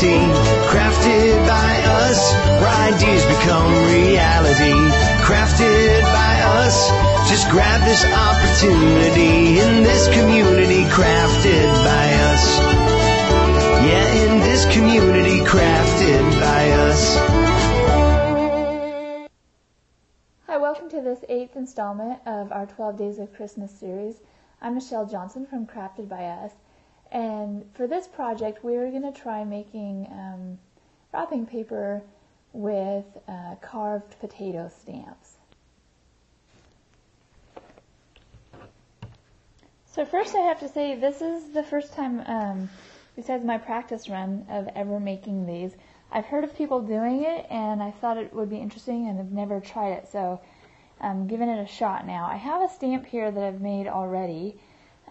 quality, crafted by us, where ideas become reality. Crafted by us, just grab this opportunity in this community, crafted by us. Yeah, in this community, crafted by us. Hi, welcome to this 8th installment of our 12 Days of Christmas series. I'm Michelle Johnson from Crafted by Us, and for this project we're going to try making wrapping paper with carved potato stamps. So first I have to say this is the first time, besides my practice run, of ever making these. I've heard of people doing it and I thought it would be interesting and I've never tried it, so I'm giving it a shot now. I have a stamp here that I've made already,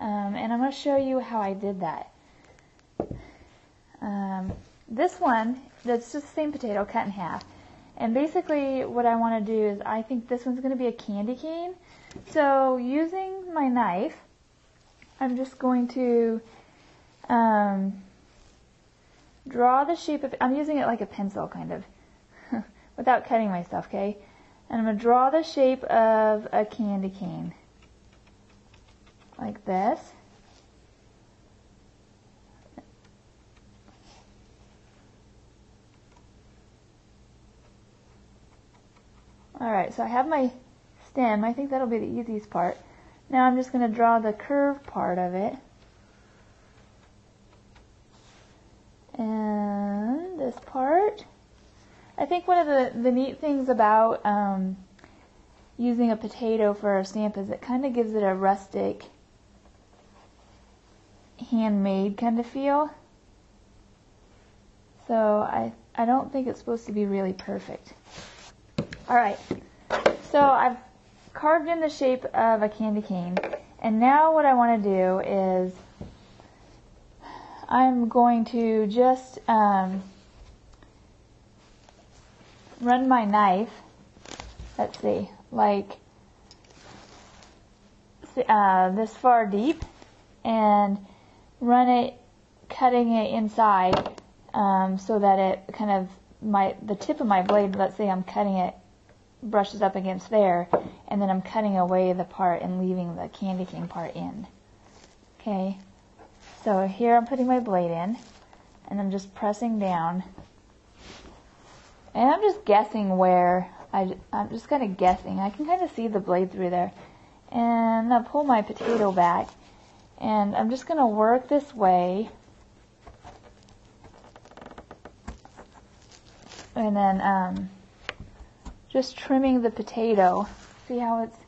and I'm going to show you how I did that. This one, that's just the same potato cut in half. And basically what I want to do is I think this one's going to be a candy cane. So using my knife, I'm just going to draw the shape of, I'm using it like a pencil kind of, without cutting myself, okay? And I'm going to draw the shape of a candy cane, like this. Alright, so I have my stem. I think that'll be the easiest part. Now I'm just going to draw the curved part of it. And this part. I think one of the neat things about using a potato for a stamp is it kind of gives it a rustic, handmade kind of feel. So I don't think it's supposed to be really perfect. Alright, so I've carved in the shape of a candy cane, and now what I want to do is I'm going to just run my knife, let's see, like this far deep, and run it, cutting it inside so that it kind of, the tip of my blade, let's say I'm cutting it, brushes up against there, and then I'm cutting away the part and leaving the candy cane part in. Okay, so here I'm putting my blade in, and I'm just pressing down, and I'm just guessing where, I'm just kind of guessing. I can kind of see the blade through there, and I'll pull my potato back, and I'm just going to work this way, and then just trimming the potato. See how it's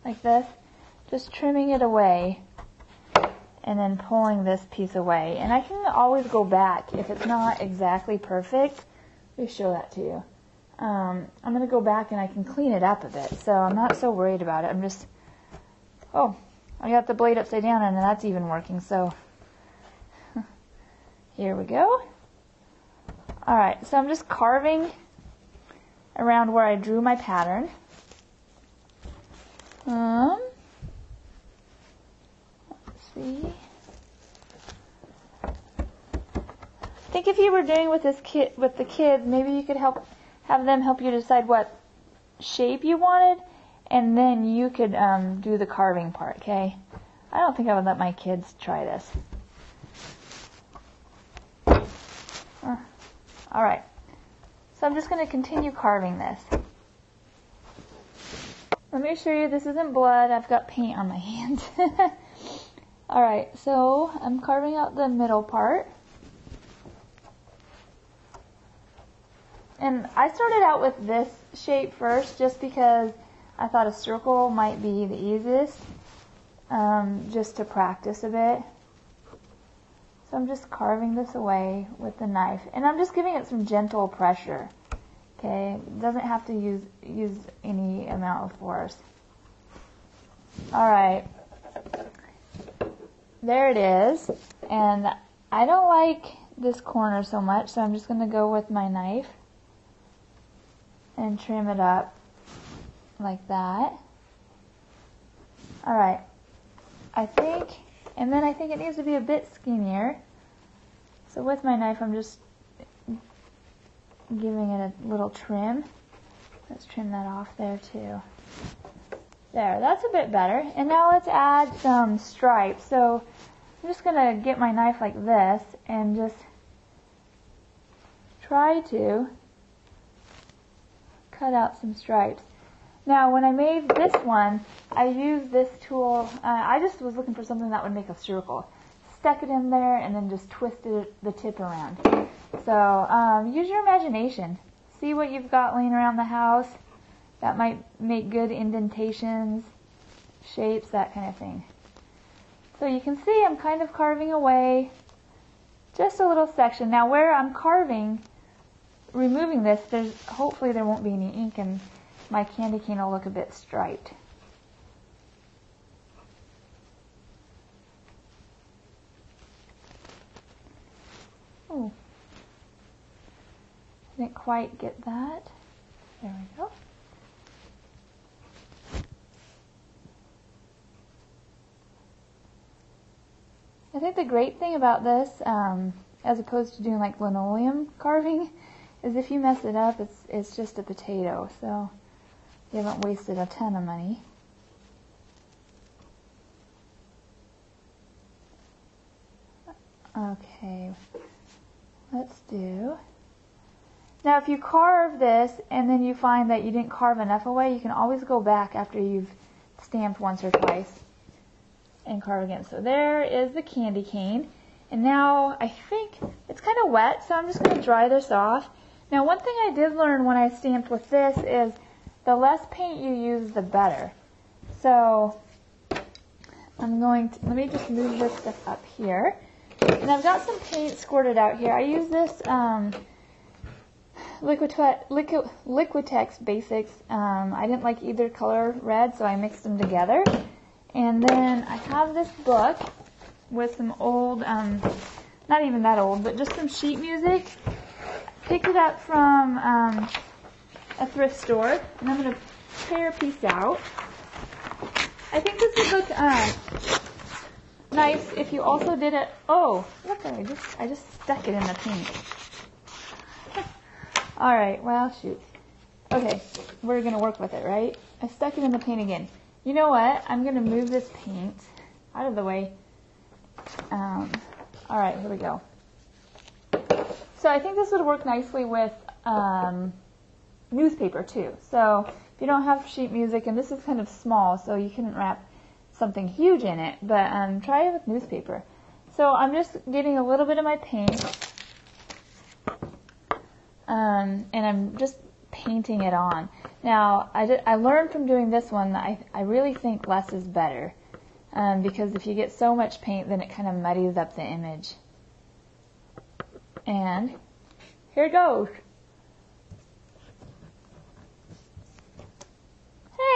like this? Just trimming it away and then pulling this piece away. And I can always go back if it's not exactly perfect. Let me show that to you. I'm going to go back and I can clean it up a bit, so I'm not so worried about it. I'm just, oh, I got the blade upside down and that's even working, so here we go. Alright, so I'm just carving around where I drew my pattern. Let's see. I think if you were doing with the kids, maybe you could have them help you decide what shape you wanted, and then you could do the carving part. Okay? I don't think I would let my kids try this. All right. So I'm just going to continue carving this. Let me assure you this isn't blood. I've got paint on my hands. Alright, so I'm carving out the middle part. And I started out with this shape first just because I thought a circle might be the easiest, just to practice a bit. So I'm just carving this away with the knife, and I'm just giving it some gentle pressure. Okay, it doesn't have to use any amount of force. Alright, there it is, and I don't like this corner so much, so I'm just going to go with my knife and trim it up like that. Alright, I think it needs to be a bit skinnier. So with my knife, I'm just giving it a little trim. Let's trim that off there too. There, that's a bit better. And now let's add some stripes. So I'm just going to get my knife like this and just try to cut out some stripes. Now when I made this one, I used this tool. I just was looking for something that would make a circle. Stuck it in there and then just twisted the tip around. So use your imagination. See what you've got laying around the house that might make good indentations, shapes, that kind of thing. So you can see I'm kind of carving away just a little section. Now where I'm carving, removing this, hopefully there won't be any ink and my candy cane will look a bit striped. Oh, didn't quite get that. There we go. I think the great thing about this, as opposed to doing like linoleum carving, is if you mess it up, it's just a potato, so you haven't wasted a ton of money. Okay, let's do... Now if you carve this and then you find that you didn't carve enough away, you can always go back after you've stamped once or twice and carve again. So there is the candy cane. And now I think it's kind of wet, so I'm just going to dry this off. Now one thing I did learn when I stamped with this is the less paint you use, the better. So I'm going to, let me just move this stuff up here. And I've got some paint squirted out here. I use this Liquitex Basics. I didn't like either color red, so I mixed them together. And then I have this book with some old, not even that old, but just some sheet music. Picked it up from a thrift store, and I'm going to tear a piece out. I think this would look nice if you also did it. Oh, look, I just stuck it in the paint. All right, well, shoot. Okay, we're going to work with it, right? I stuck it in the paint again. You know what? I'm going to move this paint out of the way. All right, here we go. So I think this would work nicely with newspaper too. So if you don't have sheet music, and this is kind of small, so you couldn't wrap something huge in it, but try it with newspaper. So I'm just getting a little bit of my paint, and I'm just painting it on. Now, I learned from doing this one that I really think less is better, because if you get so much paint, then it kind of muddies up the image. And here it goes.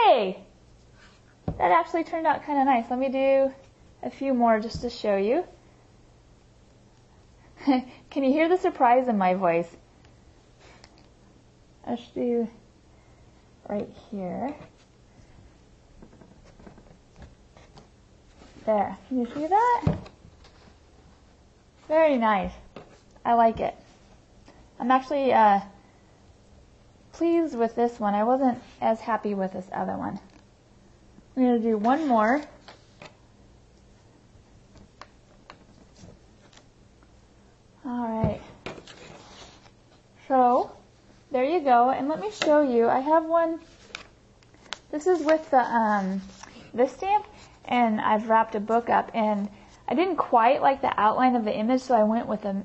Hey! That actually turned out kind of nice. Let me do a few more just to show you. Can you hear the surprise in my voice? Let's do right here. There. Can you see that? Very nice. I like it. I'm actually pleased with this one. I wasn't as happy with this other one. I'm going to do one more. Alright. So, there you go. And let me show you. I have one. This is with the this stamp, and I've wrapped a book up, and I didn't quite like the outline of the image, so I went with a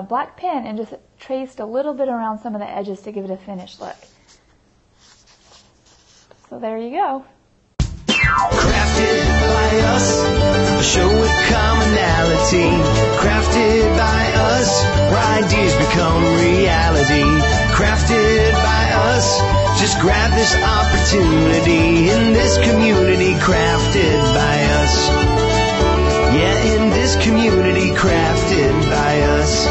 black pen and just traced a little bit around some of the edges to give it a finished look. So there you go. Crafted by us, a show with commonality. Crafted by us, where ideas become reality. Crafted by us, just grab this opportunity. In this community, crafted by us. Yeah, in this community, crafted by us.